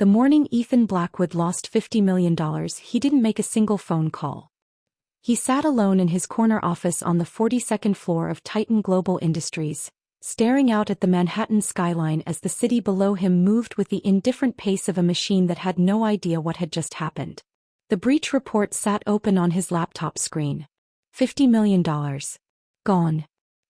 The morning Ethan Blackwood lost $50 million, he didn't make a single phone call. He sat alone in his corner office on the 42nd floor of Titan Global Industries, staring out at the Manhattan skyline as the city below him moved with the indifferent pace of a machine that had no idea what had just happened. The breach report sat open on his laptop screen. $50 million. Gone.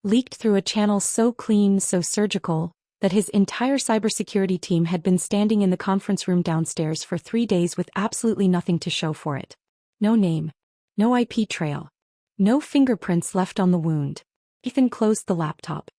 Leaked through a channel so clean, so surgical, that his entire cybersecurity team had been standing in the conference room downstairs for 3 days with absolutely nothing to show for it. No name. No IP trail. No fingerprints left on the wound. Ethan closed the laptop.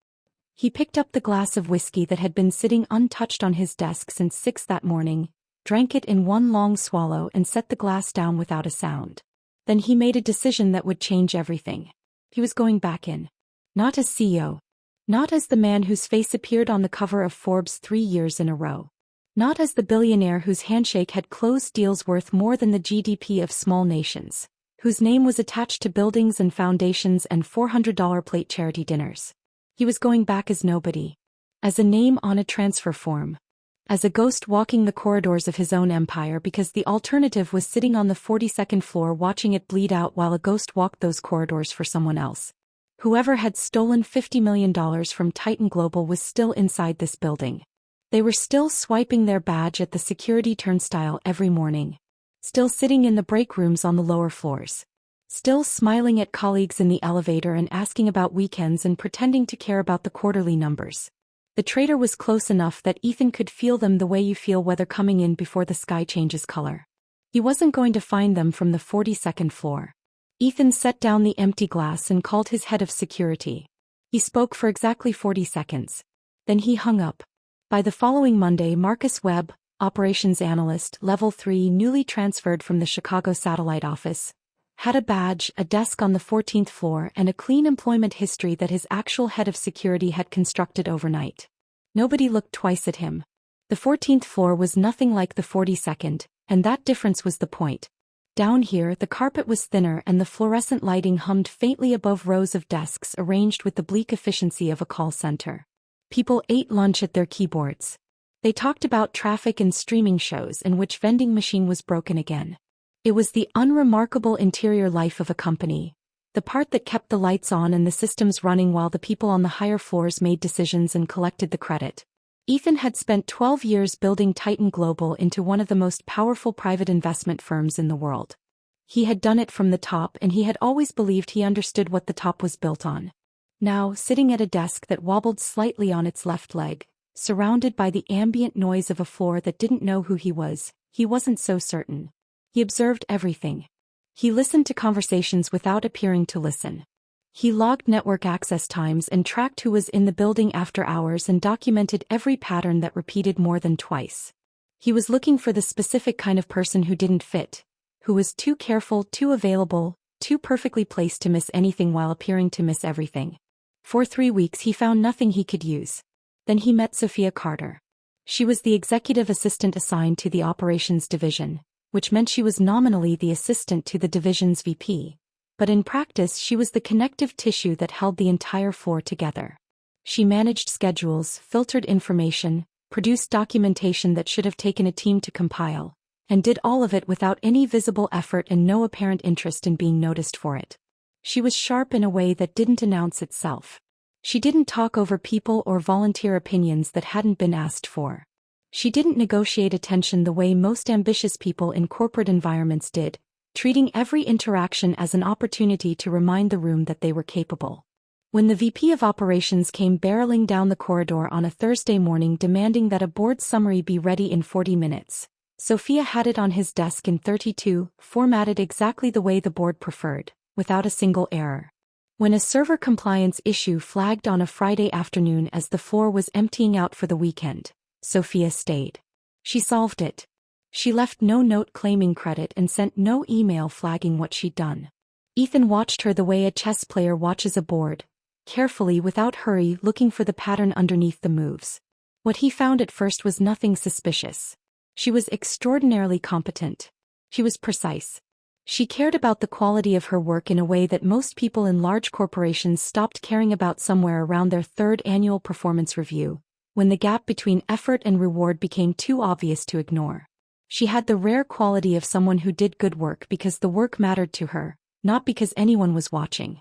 He picked up the glass of whiskey that had been sitting untouched on his desk since 6 that morning, drank it in one long swallow and set the glass down without a sound. Then he made a decision that would change everything. He was going back in. Not as CEO. Not as the man whose face appeared on the cover of Forbes 3 years in a row. Not as the billionaire whose handshake had closed deals worth more than the GDP of small nations, whose name was attached to buildings and foundations and $400 plate charity dinners. He was going back as nobody. As a name on a transfer form. As a ghost walking the corridors of his own empire because the alternative was sitting on the 42nd floor watching it bleed out while a ghost walked those corridors for someone else. Whoever had stolen $50 million from Titan Global was still inside this building. They were still swiping their badge at the security turnstile every morning. Still sitting in the break rooms on the lower floors. Still smiling at colleagues in the elevator and asking about weekends and pretending to care about the quarterly numbers. The traitor was close enough that Ethan could feel them the way you feel weather coming in before the sky changes color. He wasn't going to find them from the 42nd floor. Ethan set down the empty glass and called his head of security. He spoke for exactly 40 seconds. Then he hung up. By the following Monday, Marcus Webb, operations analyst, level 3, newly transferred from the Chicago satellite office, had a badge, a desk on the 14th floor, and a clean employment history that his actual head of security had constructed overnight. Nobody looked twice at him. The 14th floor was nothing like the 42nd, and that difference was the point. Down here, the carpet was thinner and the fluorescent lighting hummed faintly above rows of desks arranged with the bleak efficiency of a call center. People ate lunch at their keyboards. They talked about traffic and streaming shows and which vending machine was broken again. It was the unremarkable interior life of a company, the part that kept the lights on and the systems running while the people on the higher floors made decisions and collected the credit. Ethan had spent 12 years building Titan Global into one of the most powerful private investment firms in the world. He had done it from the top and he had always believed he understood what the top was built on. Now, sitting at a desk that wobbled slightly on its left leg, surrounded by the ambient noise of a floor that didn't know who he wasn't so certain. He observed everything. He listened to conversations without appearing to listen. He logged network access times and tracked who was in the building after hours and documented every pattern that repeated more than twice. He was looking for the specific kind of person who didn't fit, who was too careful, too available, too perfectly placed to miss anything while appearing to miss everything. For 3 weeks he found nothing he could use. Then he met Sophia Carter. She was the executive assistant assigned to the operations division, which meant she was nominally the assistant to the division's VP. But in practice she was the connective tissue that held the entire floor together. She managed schedules, filtered information, produced documentation that should have taken a team to compile, and did all of it without any visible effort and no apparent interest in being noticed for it. She was sharp in a way that didn't announce itself. She didn't talk over people or volunteer opinions that hadn't been asked for. She didn't negotiate attention the way most ambitious people in corporate environments did, treating every interaction as an opportunity to remind the room that they were capable. When the VP of operations came barreling down the corridor on a Thursday morning demanding that a board summary be ready in 40 minutes, Sophia had it on his desk in 32, formatted exactly the way the board preferred, without a single error. When a server compliance issue flagged on a Friday afternoon as the floor was emptying out for the weekend, Sophia stayed. She solved it. She left no note claiming credit and sent no email flagging what she'd done. Ethan watched her the way a chess player watches a board, carefully without hurry looking for the pattern underneath the moves. What he found at first was nothing suspicious. She was extraordinarily competent. She was precise. She cared about the quality of her work in a way that most people in large corporations stopped caring about somewhere around their 3rd annual performance review, when the gap between effort and reward became too obvious to ignore. She had the rare quality of someone who did good work because the work mattered to her, not because anyone was watching.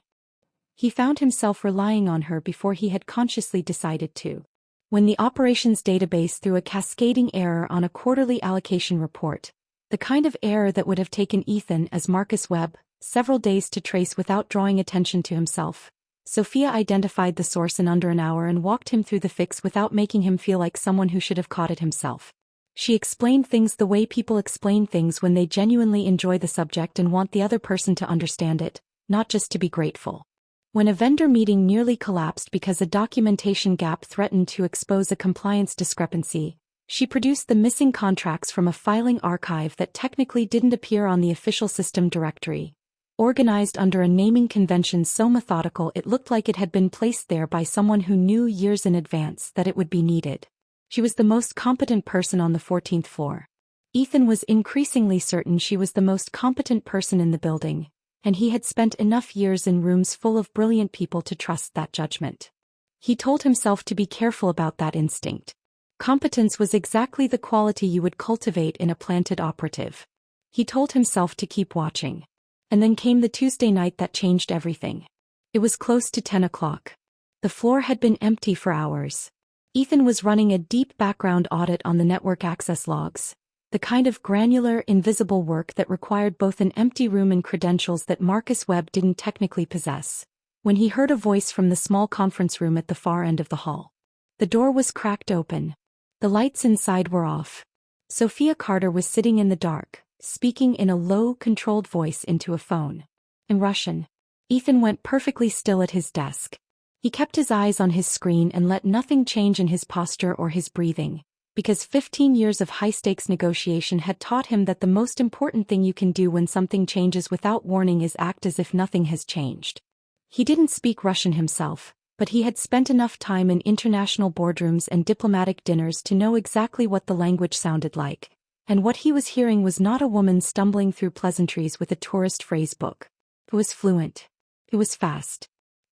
He found himself relying on her before he had consciously decided to. When the operations database threw a cascading error on a quarterly allocation report, the kind of error that would have taken Ethan, as Marcus Webb, several days to trace without drawing attention to himself, Sophia identified the source in under an hour and walked him through the fix without making him feel like someone who should have caught it himself. She explained things the way people explain things when they genuinely enjoy the subject and want the other person to understand it, not just to be grateful. When a vendor meeting nearly collapsed because a documentation gap threatened to expose a compliance discrepancy, she produced the missing contracts from a filing archive that technically didn't appear on the official system directory, organized under a naming convention so methodical it looked like it had been placed there by someone who knew years in advance that it would be needed. She was the most competent person on the 14th floor. Ethan was increasingly certain she was the most competent person in the building, and he had spent enough years in rooms full of brilliant people to trust that judgment. He told himself to be careful about that instinct. Competence was exactly the quality you would cultivate in a planted operative. He told himself to keep watching. And then came the Tuesday night that changed everything. It was close to 10 o'clock. The floor had been empty for hours. Ethan was running a deep background audit on the network access logs, the kind of granular, invisible work that required both an empty room and credentials that Marcus Webb didn't technically possess, when he heard a voice from the small conference room at the far end of the hall. The door was cracked open. The lights inside were off. Sophia Carter was sitting in the dark, speaking in a low, controlled voice into a phone. In Russian. Ethan went perfectly still at his desk. He kept his eyes on his screen and let nothing change in his posture or his breathing, because 15 years of high-stakes negotiation had taught him that the most important thing you can do when something changes without warning is act as if nothing has changed. He didn't speak Russian himself, but he had spent enough time in international boardrooms and diplomatic dinners to know exactly what the language sounded like, and what he was hearing was not a woman stumbling through pleasantries with a tourist phrase book. It was fluent. It was fast.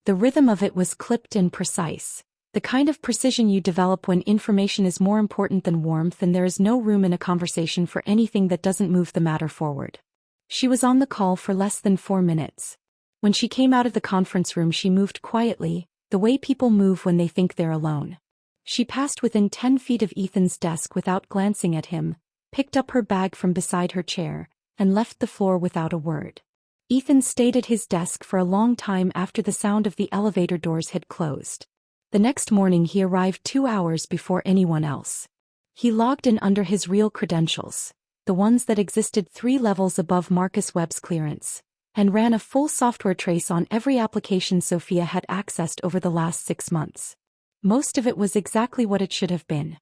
The rhythm of it was clipped and precise, the kind of precision you develop when information is more important than warmth and there is no room in a conversation for anything that doesn't move the matter forward. She was on the call for less than 4 minutes. When she came out of the conference room, she moved quietly, the way people move when they think they're alone. She passed within 10 feet of Ethan's desk without glancing at him, picked up her bag from beside her chair, and left the floor without a word. Ethan stayed at his desk for a long time after the sound of the elevator doors had closed. The next morning he arrived 2 hours before anyone else. He logged in under his real credentials, the ones that existed 3 levels above Marcus Webb's clearance, and ran a full software trace on every application Sophia had accessed over the last 6 months. Most of it was exactly what it should have been.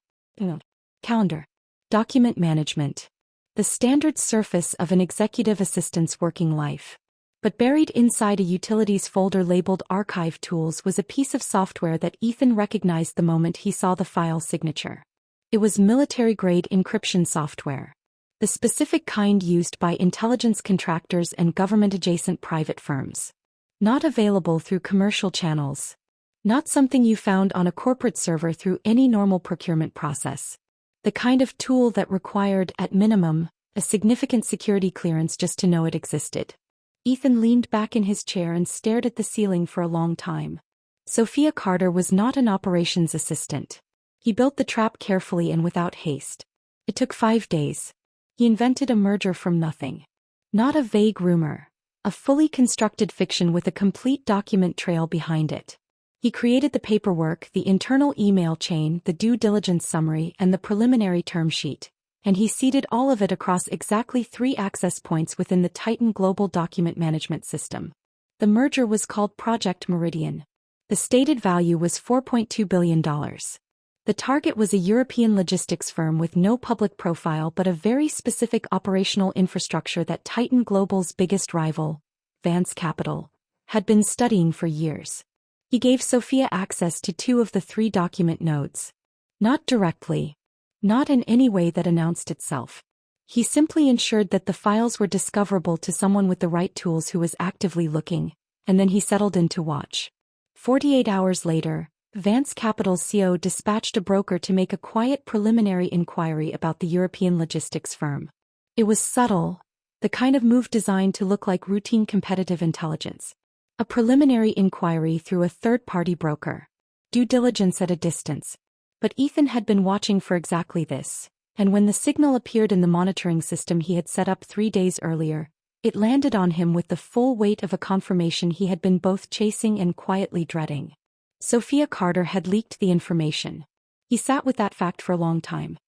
Calendar. Document management. The standard surface of an executive assistant's working life. But buried inside a utilities folder labeled Archive Tools was a piece of software that Ethan recognized the moment he saw the file signature. It was military-grade encryption software. The specific kind used by intelligence contractors and government-adjacent private firms. Not available through commercial channels. Not something you found on a corporate server through any normal procurement process. The kind of tool that required, at minimum, a significant security clearance just to know it existed. Ethan leaned back in his chair and stared at the ceiling for a long time. Sophia Carter was not an operations assistant. He built the trap carefully and without haste. It took 5 days. He invented a merger from nothing. Not a vague rumor. A fully constructed fiction with a complete document trail behind it. He created the paperwork, the internal email chain, the due diligence summary, and the preliminary term sheet, and he seeded all of it across exactly 3 access points within the Titan Global Document Management System. The merger was called Project Meridian. The stated value was $4.2 billion. The target was a European logistics firm with no public profile but a very specific operational infrastructure that Titan Global's biggest rival, Vance Capital, had been studying for years. He gave Sophia access to 2 of the 3 document nodes. Not directly. Not in any way that announced itself. He simply ensured that the files were discoverable to someone with the right tools who was actively looking, and then he settled in to watch. 48 hours later, Vance Capital's CEO dispatched a broker to make a quiet preliminary inquiry about the European logistics firm. It was subtle, the kind of move designed to look like routine competitive intelligence. A preliminary inquiry through a third-party broker. Due diligence at a distance. But Ethan had been watching for exactly this, and when the signal appeared in the monitoring system he had set up 3 days earlier, it landed on him with the full weight of a confirmation he had been both chasing and quietly dreading. Sophia Carter had leaked the information. He sat with that fact for a long time.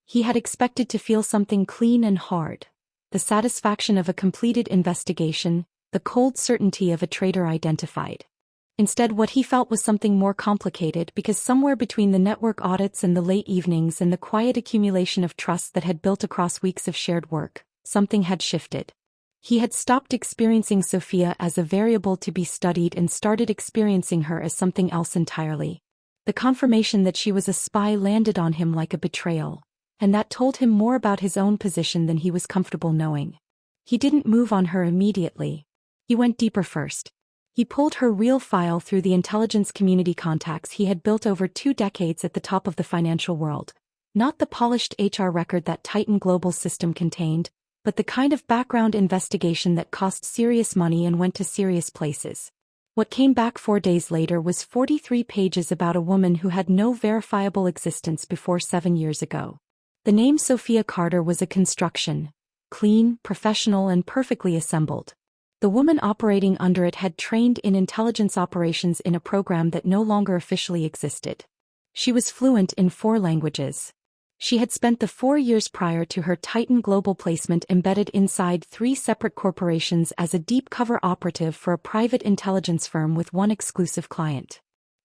He had expected to feel something clean and hard. The satisfaction of a completed investigation, the cold certainty of a traitor identified. Instead, what he felt was something more complicated because somewhere between the network audits and the late evenings and the quiet accumulation of trust that had built across weeks of shared work, something had shifted. He had stopped experiencing Sophia as a variable to be studied and started experiencing her as something else entirely. The confirmation that she was a spy landed on him like a betrayal, and that told him more about his own position than he was comfortable knowing. He didn't move on her immediately. He went deeper first. He pulled her real file through the intelligence community contacts he had built over 2 decades at the top of the financial world. Not the polished HR record that Titan Global system contained, but the kind of background investigation that cost serious money and went to serious places. What came back 4 days later was 43 pages about a woman who had no verifiable existence before 7 years ago. The name Sophia Carter was a construction, clean, professional, and perfectly assembled. The woman operating under it had trained in intelligence operations in a program that no longer officially existed. She was fluent in 4 languages. She had spent the 4 years prior to her Titan Global placement embedded inside 3 separate corporations as a deep cover operative for a private intelligence firm with one exclusive client.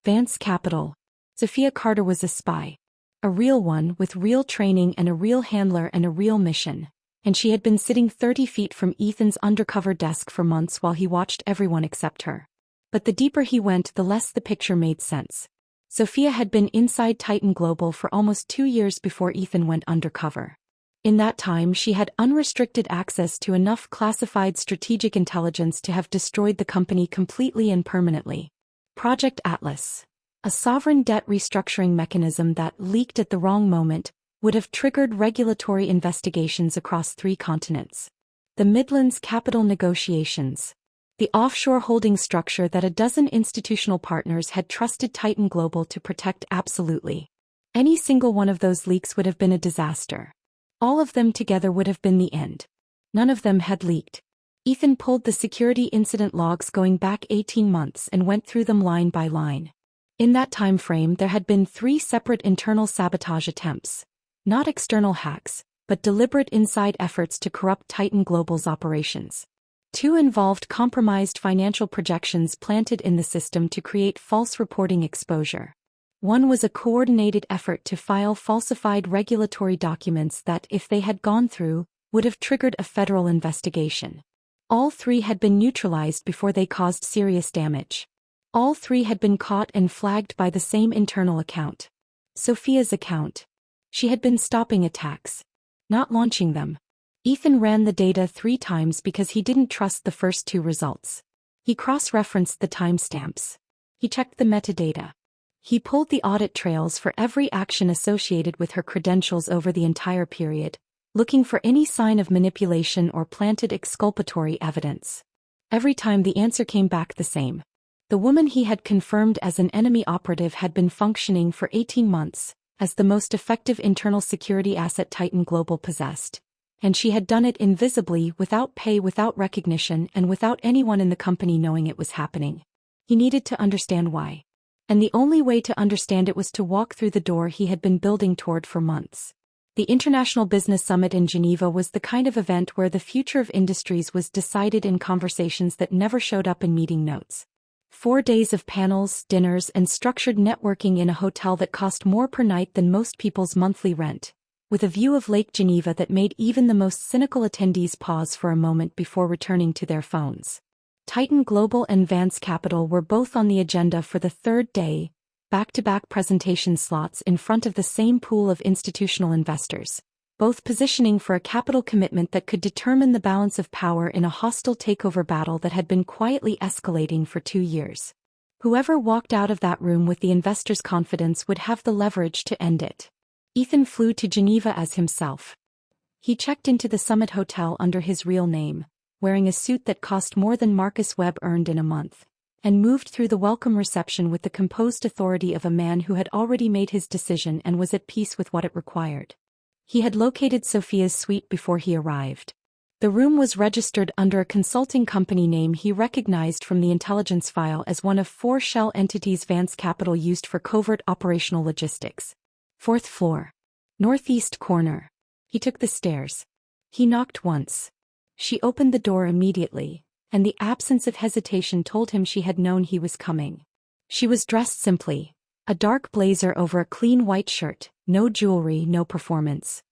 Vance Capital. Sophia Carter was a spy. A real one with real training and a real handler and a real mission. And she had been sitting 30 feet from Ethan's undercover desk for months while he watched everyone except her. But the deeper he went, the less the picture made sense. Sophia had been inside Titan Global for almost 2 years before Ethan went undercover. In that time, she had unrestricted access to enough classified strategic intelligence to have destroyed the company completely and permanently. Project Atlas, a sovereign debt restructuring mechanism that, leaked at the wrong moment, would have triggered regulatory investigations across 3 continents. The Midlands capital negotiations. The offshore holding structure that a dozen institutional partners had trusted Titan Global to protect absolutely. Any single one of those leaks would have been a disaster. All of them together would have been the end. None of them had leaked. Ethan pulled the security incident logs going back 18 months and went through them line by line. In that time frame, there had been 3 separate internal sabotage attempts. Not external hacks, but deliberate inside efforts to corrupt Titan Global's operations. 2 involved compromised financial projections planted in the system to create false reporting exposure. 1 was a coordinated effort to file falsified regulatory documents that, if they had gone through, would have triggered a federal investigation. All 3 had been neutralized before they caused serious damage. All 3 had been caught and flagged by the same internal account. Sophia's account. She had been stopping attacks, not launching them. Ethan ran the data 3 times because he didn't trust the first 2 results. He cross-referenced the timestamps. He checked the metadata. He pulled the audit trails for every action associated with her credentials over the entire period, looking for any sign of manipulation or planted exculpatory evidence. Every time the answer came back the same. The woman he had confirmed as an enemy operative had been functioning for 18 months, as the most effective internal security asset Titan Global possessed. And she had done it invisibly, without pay, without recognition, and without anyone in the company knowing it was happening. He needed to understand why. And the only way to understand it was to walk through the door he had been building toward for months. The International Business Summit in Geneva was the kind of event where the future of industries was decided in conversations that never showed up in meeting notes. 4 days of panels, dinners, and structured networking in a hotel that cost more per night than most people's monthly rent, with a view of Lake Geneva that made even the most cynical attendees pause for a moment before returning to their phones. Titan Global and Vance Capital were both on the agenda for the 3rd day, back-to-back presentation slots in front of the same pool of institutional investors, both positioning for a capital commitment that could determine the balance of power in a hostile takeover battle that had been quietly escalating for 2 years. Whoever walked out of that room with the investor's confidence would have the leverage to end it. Ethan flew to Geneva as himself. He checked into the Summit Hotel under his real name, wearing a suit that cost more than Marcus Webb earned in a month, and moved through the welcome reception with the composed authority of a man who had already made his decision and was at peace with what it required. He had located Sophia's suite before he arrived. The room was registered under a consulting company name he recognized from the intelligence file as one of 4 shell entities Vance Capital used for covert operational logistics. 4th floor. Northeast corner. He took the stairs. He knocked once. She opened the door immediately, and the absence of hesitation told him she had known he was coming. She was dressed simply, a dark blazer over a clean white shirt, no jewelry, no performance.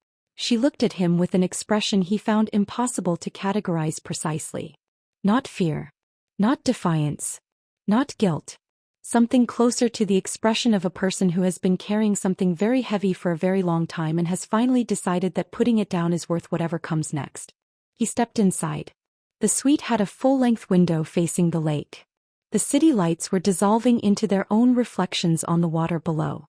She looked at him with an expression he found impossible to categorize precisely. Not fear. Not defiance. Not guilt. Something closer to the expression of a person who has been carrying something very heavy for a very long time and has finally decided that putting it down is worth whatever comes next. He stepped inside. The suite had a full-length window facing the lake. The city lights were dissolving into their own reflections on the water below.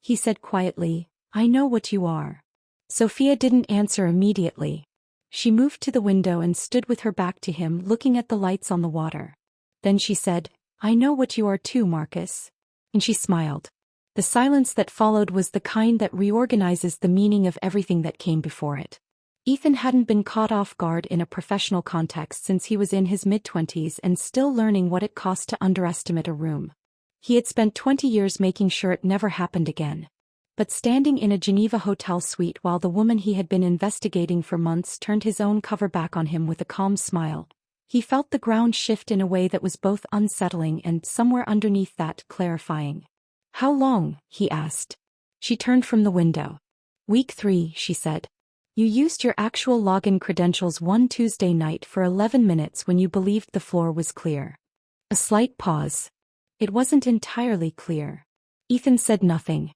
He said quietly, "I know what you are." Sophia didn't answer immediately. She moved to the window and stood with her back to him, looking at the lights on the water. Then she said, "I know what you are too, Marcus." And she smiled. The silence that followed was the kind that reorganizes the meaning of everything that came before it. Ethan hadn't been caught off guard in a professional context since he was in his mid-20s and still learning what it cost to underestimate a room. He had spent 20 years making sure it never happened again. But standing in a Geneva hotel suite while the woman he had been investigating for months turned his own cover back on him with a calm smile, he felt the ground shift in a way that was both unsettling and, somewhere underneath that, clarifying. "How long?" he asked. She turned from the window. "Week 3, she said. "You used your actual login credentials one Tuesday night for 11 minutes when you believed the floor was clear." A slight pause. It wasn't entirely clear. Ethan said nothing.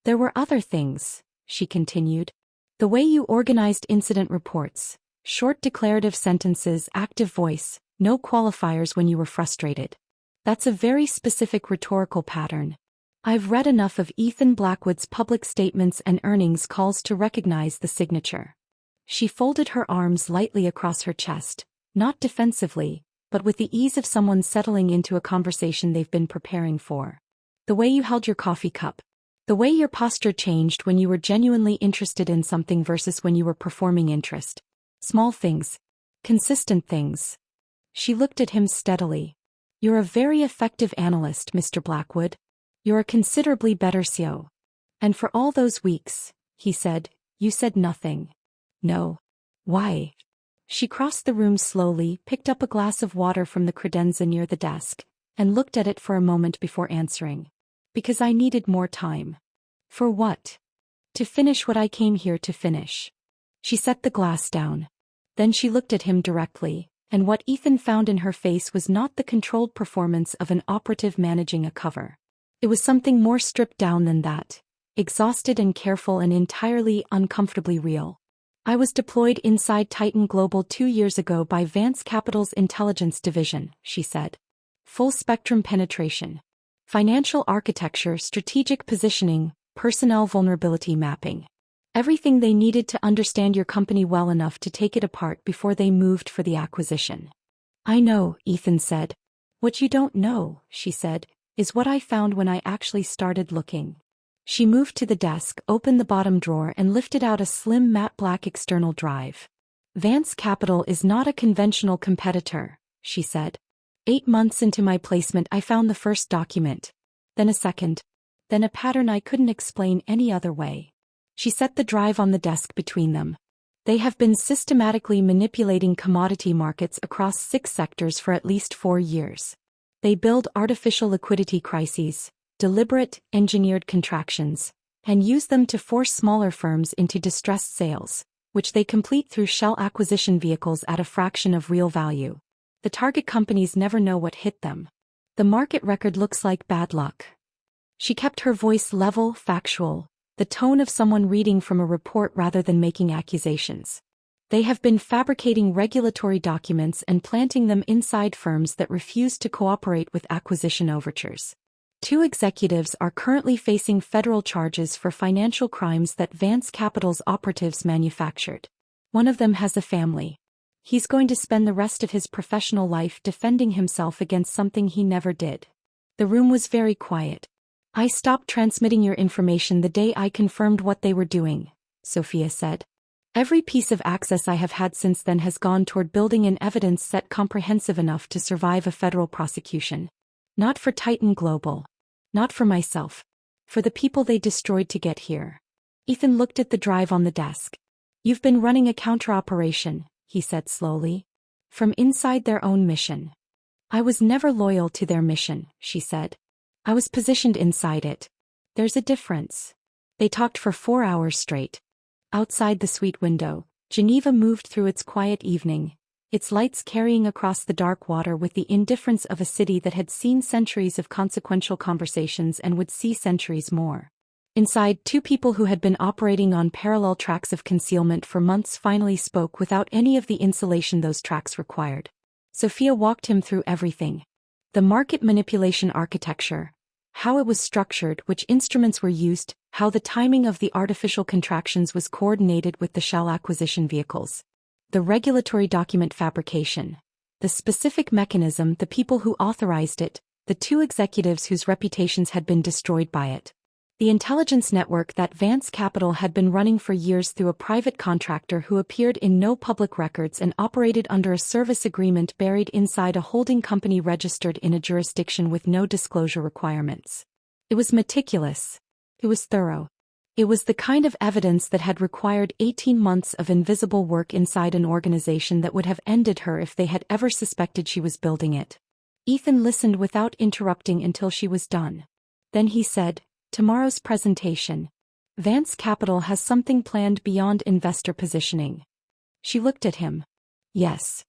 "There were other things," she continued. "The way you organized incident reports, short declarative sentences, active voice, no qualifiers when you were frustrated. That's a very specific rhetorical pattern. I've read enough of Ethan Blackwood's public statements and earnings calls to recognize the signature." She folded her arms lightly across her chest, not defensively, but with the ease of someone settling into a conversation they've been preparing for. "The way you held your coffee cup. The way your posture changed when you were genuinely interested in something versus when you were performing interest. Small things. Consistent things." She looked at him steadily. "You're a very effective analyst, Mr. Blackwood. You're a considerably better CEO. And for all those weeks," he said, "you said nothing." "No. Why?" She crossed the room slowly, picked up a glass of water from the credenza near the desk, and looked at it for a moment before answering. "Because I needed more time." "For what?" "To finish what I came here to finish." She set the glass down. Then she looked at him directly, and what Ethan found in her face was not the controlled performance of an operative managing a cover. It was something more stripped down than that, exhausted and careful and entirely uncomfortably real. "I was deployed inside Titan Global 2 years ago by Vance Capital's intelligence division," she said. "Full-spectrum penetration. Financial architecture, strategic positioning, personnel vulnerability mapping. Everything they needed to understand your company well enough to take it apart before they moved for the acquisition." "I know," Ethan said. "What you don't know," she said, "is what I found when I actually started looking." She moved to the desk, opened the bottom drawer and lifted out a slim matte black external drive. "Vance Capital is not a conventional competitor," she said. 8 months into my placement I found the first document. Then a second. Then a pattern I couldn't explain any other way. She set the drive on the desk between them. "They have been systematically manipulating commodity markets across 6 sectors for at least 4 years. They build artificial liquidity crises, deliberate, engineered contractions, and use them to force smaller firms into distressed sales, which they complete through shell acquisition vehicles at a fraction of real value. The target companies never know what hit them. The market record looks like bad luck." She kept her voice level, factual, the tone of someone reading from a report rather than making accusations. They have been fabricating regulatory documents and planting them inside firms that refuse to cooperate with acquisition overtures. 2 executives are currently facing federal charges for financial crimes that Vance Capital's operatives manufactured. One of them has a family. He's going to spend the rest of his professional life defending himself against something he never did. The room was very quiet. I stopped transmitting your information the day I confirmed what they were doing, Sophia said. Every piece of access I have had since then has gone toward building an evidence set comprehensive enough to survive a federal prosecution. Not for Titan Global. Not for myself. For the people they destroyed to get here. Ethan looked at the drive on the desk. You've been running a counter-operation, he said slowly. From inside their own mission. I was never loyal to their mission, she said. I was positioned inside it. There's a difference. They talked for 4 hours straight. Outside the suite window, Geneva moved through its quiet evening, its lights carrying across the dark water with the indifference of a city that had seen centuries of consequential conversations and would see centuries more. Inside, 2 people who had been operating on parallel tracks of concealment for months finally spoke without any of the insulation those tracks required. Sophia walked him through everything. The market manipulation architecture, how it was structured, which instruments were used, how the timing of the artificial contractions was coordinated with the shell acquisition vehicles. The regulatory document fabrication. The specific mechanism, the people who authorized it, the 2 executives whose reputations had been destroyed by it. The intelligence network that Vance Capital had been running for years through a private contractor who appeared in no public records and operated under a service agreement buried inside a holding company registered in a jurisdiction with no disclosure requirements. It was meticulous. It was thorough. It was the kind of evidence that had required 18 months of invisible work inside an organization that would have ended her if they had ever suspected she was building it. Ethan listened without interrupting until she was done. Then he said, "Tomorrow's presentation. Vance Capital has something planned beyond investor positioning." She looked at him. "Yes.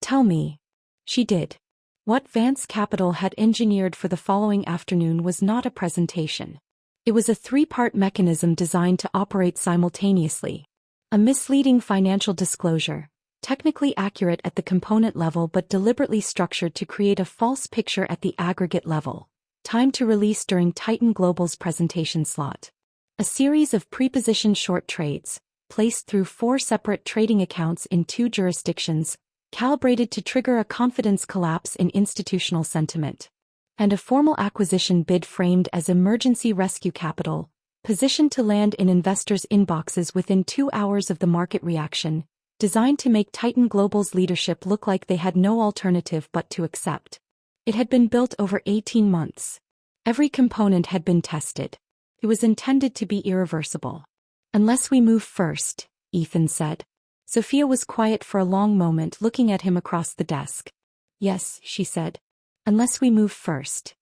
Tell me." She did. What Vance Capital had engineered for the following afternoon was not a presentation. It was a 3-part mechanism designed to operate simultaneously. A misleading financial disclosure, technically accurate at the component level but deliberately structured to create a false picture at the aggregate level. Time to release during Titan Global's presentation slot. A series of pre-positioned short trades, placed through 4 separate trading accounts in 2 jurisdictions, calibrated to trigger a confidence collapse in institutional sentiment. And a formal acquisition bid framed as emergency rescue capital, positioned to land in investors' inboxes within 2 hours of the market reaction, designed to make Titan Global's leadership look like they had no alternative but to accept. It had been built over 18 months. Every component had been tested. It was intended to be irreversible. "Unless we move first," Ethan said. Sophia was quiet for a long moment, looking at him across the desk. "Yes," she said. "Unless we move first."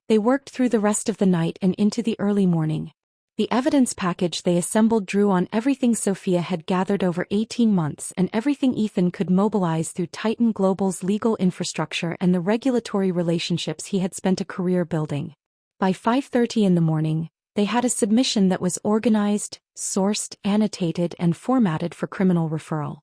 They worked through the rest of the night and into the early morning. The evidence package they assembled drew on everything Sophia had gathered over 18 months and everything Ethan could mobilize through Titan Global's legal infrastructure and the regulatory relationships he had spent a career building. By 5:30 in the morning, they had a submission that was organized, sourced, annotated, and formatted for criminal referral.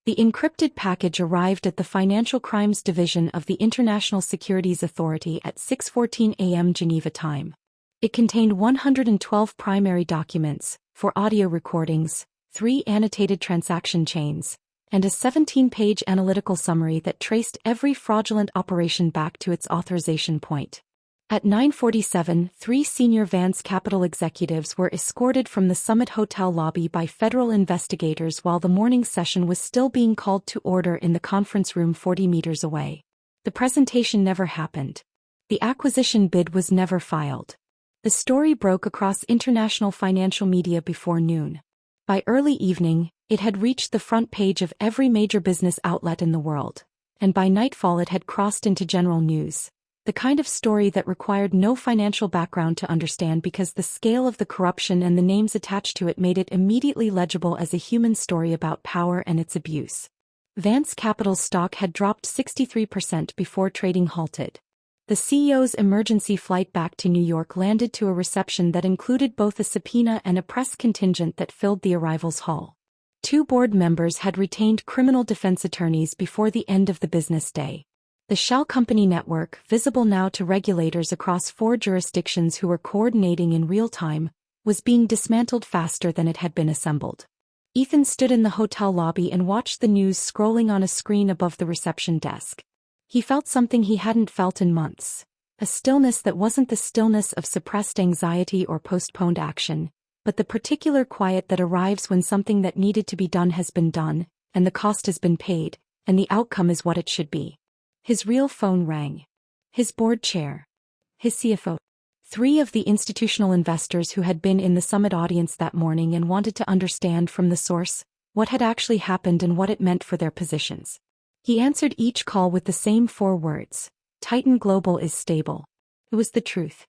The encrypted package arrived at the Financial Crimes Division of the International Securities Authority at 6:14 a.m. Geneva time. It contained 112 primary documents, 4 audio recordings, 3 annotated transaction chains, and a 17-page analytical summary that traced every fraudulent operation back to its authorization point. At 9:47, 3 senior Vance Capital executives were escorted from the Summit Hotel lobby by federal investigators while the morning session was still being called to order in the conference room 40 meters away. The presentation never happened. The acquisition bid was never filed. The story broke across international financial media before noon. By early evening, it had reached the front page of every major business outlet in the world, and by nightfall it had crossed into general news. The kind of story that required no financial background to understand because the scale of the corruption and the names attached to it made it immediately legible as a human story about power and its abuse. Vance Capital's stock had dropped 63% before trading halted. The CEO's emergency flight back to New York landed to a reception that included both a subpoena and a press contingent that filled the arrivals hall. 2 board members had retained criminal defense attorneys before the end of the business day. The shell company network, visible now to regulators across 4 jurisdictions who were coordinating in real time, was being dismantled faster than it had been assembled. Ethan stood in the hotel lobby and watched the news scrolling on a screen above the reception desk. He felt something he hadn't felt in months. A stillness that wasn't the stillness of suppressed anxiety or postponed action, but the particular quiet that arrives when something that needed to be done has been done, and the cost has been paid, and the outcome is what it should be. His real phone rang. His board chair. His CFO. 3 of the institutional investors who had been in the summit audience that morning and wanted to understand from the source what had actually happened and what it meant for their positions. He answered each call with the same 4 words: Titan Global is stable. It was the truth.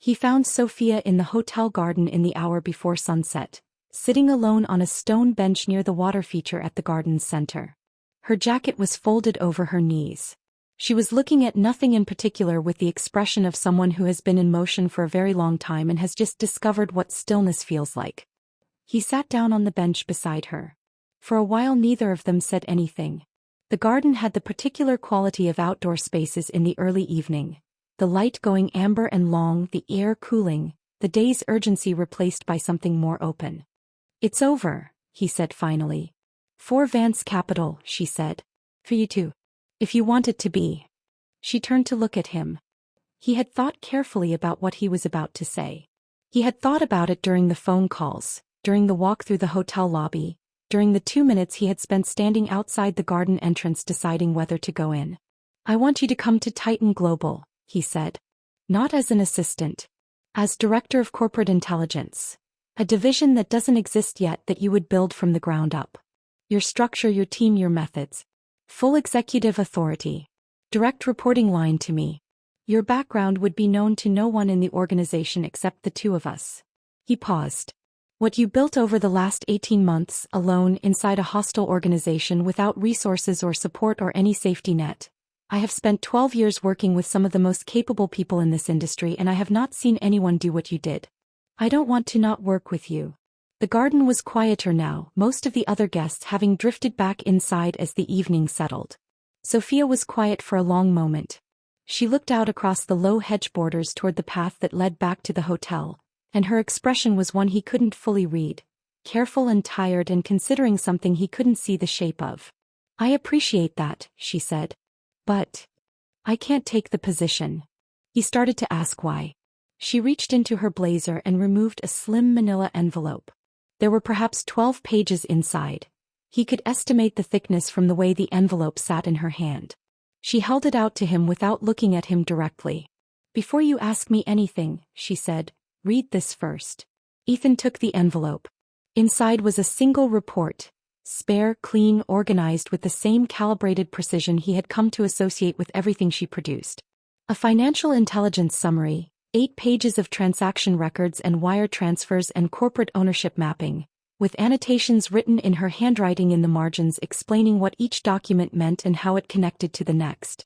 He found Sophia in the hotel garden in the hour before sunset, sitting alone on a stone bench near the water feature at the garden's center. Her jacket was folded over her knees. She was looking at nothing in particular with the expression of someone who has been in motion for a very long time and has just discovered what stillness feels like. He sat down on the bench beside her. For a while neither of them said anything. The garden had the particular quality of outdoor spaces in the early evening. The light going amber and long, the air cooling, the day's urgency replaced by something more open. "It's over," he said finally. "For Vance Capital," she said. "For you too. If you want it to be." She turned to look at him. He had thought carefully about what he was about to say. He had thought about it during the phone calls, during the walk through the hotel lobby, during the 2 minutes he had spent standing outside the garden entrance deciding whether to go in. "I want you to come to Titan Global," he said. "Not as an assistant. As Director of Corporate Intelligence. A division that doesn't exist yet that you would build from the ground up. Your structure, your team, your methods. Full executive authority. Direct reporting line to me. Your background would be known to no one in the organization except the 2 of us." He paused. "What you built over the last 18 months, alone inside a hostile organization without resources or support or any safety net. I have spent 12 years working with some of the most capable people in this industry and I have not seen anyone do what you did. I don't want to not work with you." The garden was quieter now, most of the other guests having drifted back inside as the evening settled. Sophia was quiet for a long moment. She looked out across the low hedge borders toward the path that led back to the hotel, and her expression was one he couldn't fully read, careful and tired and considering something he couldn't see the shape of. "I appreciate that," she said. "But I can't take the position." He started to ask why. She reached into her blazer and removed a slim manila envelope. There were perhaps 12 pages inside. He could estimate the thickness from the way the envelope sat in her hand. She held it out to him without looking at him directly. "Before you ask me anything," she said, "read this first." Ethan took the envelope. Inside was a single report, spare, clean, organized with the same calibrated precision he had come to associate with everything she produced. A financial intelligence summary. 8 pages of transaction records and wire transfers and corporate ownership mapping, with annotations written in her handwriting in the margins explaining what each document meant and how it connected to the next.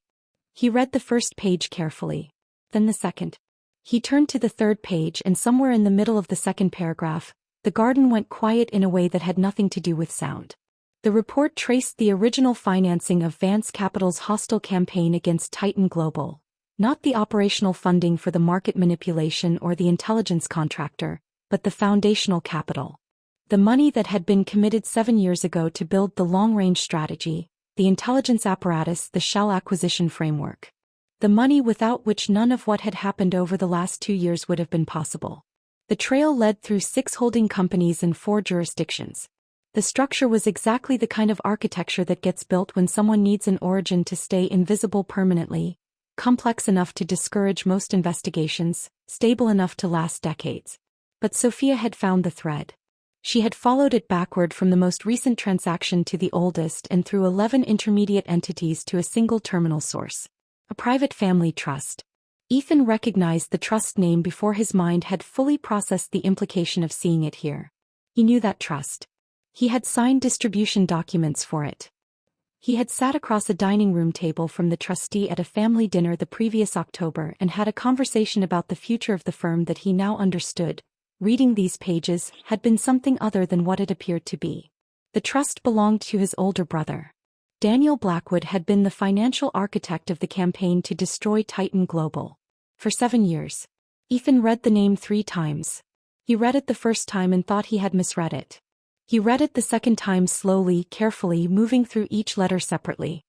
He read the first page carefully, then the second. He turned to the third page and somewhere in the middle of the second paragraph, the garden went quiet in a way that had nothing to do with sound. The report traced the original financing of Vance Capital's hostile campaign against Titan Global. Not the operational funding for the market manipulation or the intelligence contractor, but the foundational capital. The money that had been committed 7 years ago to build the long-range strategy, the intelligence apparatus, the shell acquisition framework. The money without which none of what had happened over the last 2 years would have been possible. The trail led through 6 holding companies in 4 jurisdictions. The structure was exactly the kind of architecture that gets built when someone needs an origin to stay invisible permanently. Complex enough to discourage most investigations, stable enough to last decades. But Sophia had found the thread. She had followed it backward from the most recent transaction to the oldest and through 11 intermediate entities to a single terminal source. A private family trust. Ethan recognized the trust name before his mind had fully processed the implication of seeing it here. He knew that trust. He had signed distribution documents for it. He had sat across a dining room table from the trustee at a family dinner the previous October and had a conversation about the future of the firm that he now understood. Reading these pages had been something other than what it appeared to be. The trust belonged to his older brother. Daniel Blackwood had been the financial architect of the campaign to destroy Titan Global. For 7 years. Ethan read the name 3 times. He read it the first time and thought he had misread it. He read it the second time slowly, carefully, moving through each letter separately.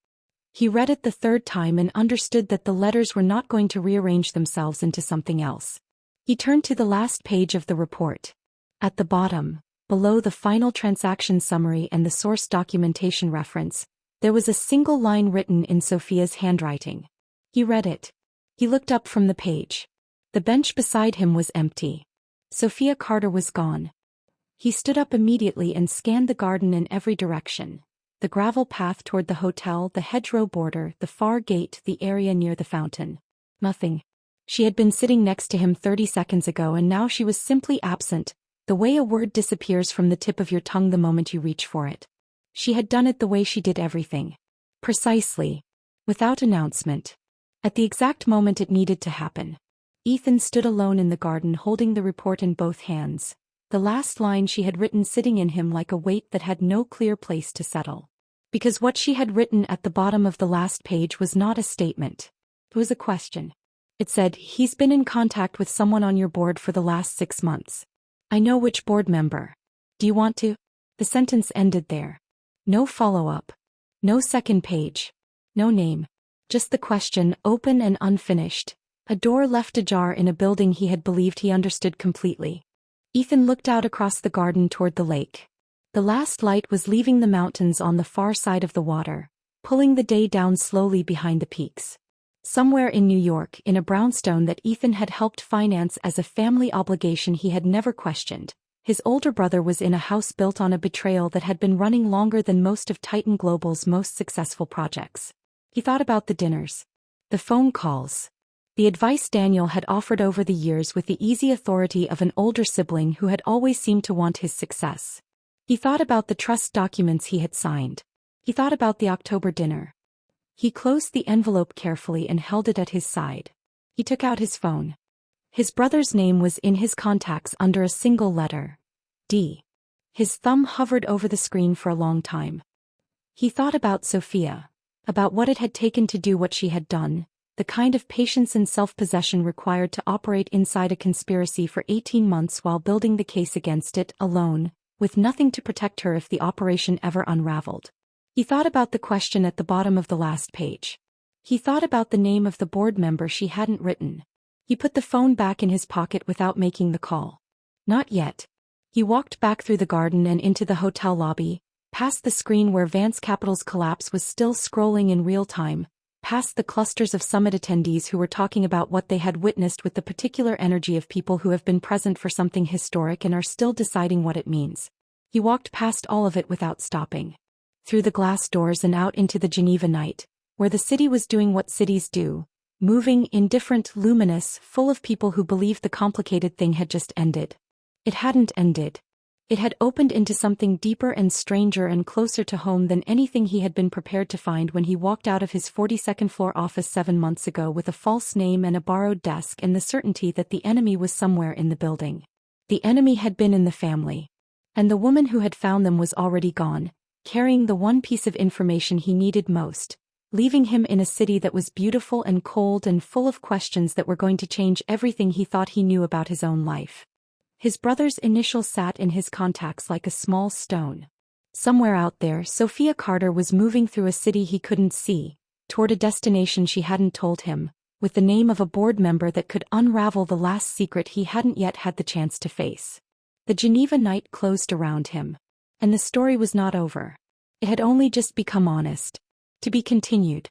He read it the third time and understood that the letters were not going to rearrange themselves into something else. He turned to the last page of the report. At the bottom, below the final transaction summary and the source documentation reference, there was a single line written in Sophia's handwriting. He read it. He looked up from the page. The bench beside him was empty. Sophia Carter was gone. He stood up immediately and scanned the garden in every direction. The gravel path toward the hotel, the hedgerow border, the far gate, the area near the fountain. Nothing. She had been sitting next to him 30 seconds ago and now she was simply absent, the way a word disappears from the tip of your tongue the moment you reach for it. She had done it the way she did everything. Precisely. Without announcement. At the exact moment it needed to happen. Ethan stood alone in the garden holding the report in both hands. The last line she had written sitting in him like a weight that had no clear place to settle. Because what she had written at the bottom of the last page was not a statement. It was a question. It said, "He's been in contact with someone on your board for the last 6 months. I know which board member. Do you want to?" The sentence ended there. No follow-up. No second page. No name. Just the question, open and unfinished. A door left ajar in a building he had believed he understood completely. Ethan looked out across the garden toward the lake. The last light was leaving the mountains on the far side of the water, pulling the day down slowly behind the peaks. Somewhere in New York, in a brownstone that Ethan had helped finance as a family obligation he had never questioned, his older brother was in a house built on a betrayal that had been running longer than most of Titan Global's most successful projects. He thought about the dinners. The phone calls. The advice Daniel had offered over the years with the easy authority of an older sibling who had always seemed to want his success. He thought about the trust documents he had signed. He thought about the October dinner. He closed the envelope carefully and held it at his side. He took out his phone. His brother's name was in his contacts under a single letter. D. His thumb hovered over the screen for a long time. He thought about Sophia, about what it had taken to do what she had done, the kind of patience and self-possession required to operate inside a conspiracy for 18 months while building the case against it, alone, with nothing to protect her if the operation ever unraveled. He thought about the question at the bottom of the last page. He thought about the name of the board member she hadn't written. He put the phone back in his pocket without making the call. Not yet. He walked back through the garden and into the hotel lobby, past the screen where Vance Capital's collapse was still scrolling in real time, past the clusters of summit attendees who were talking about what they had witnessed with the particular energy of people who have been present for something historic and are still deciding what it means. He walked past all of it without stopping. Through the glass doors and out into the Geneva night, where the city was doing what cities do, moving, indifferent, luminous, full of people who believed the complicated thing had just ended. It hadn't ended. It had opened into something deeper and stranger and closer to home than anything he had been prepared to find when he walked out of his 42nd floor office 7 months ago with a false name and a borrowed desk and the certainty that the enemy was somewhere in the building. The enemy had been in the family. And the woman who had found them was already gone, carrying the one piece of information he needed most, leaving him in a city that was beautiful and cold and full of questions that were going to change everything he thought he knew about his own life. His brother's initials sat in his contacts like a small stone. Somewhere out there, Sophia Carter was moving through a city he couldn't see, toward a destination she hadn't told him, with the name of a board member that could unravel the last secret he hadn't yet had the chance to face. The Geneva night closed around him. And the story was not over. It had only just become honest. To be continued.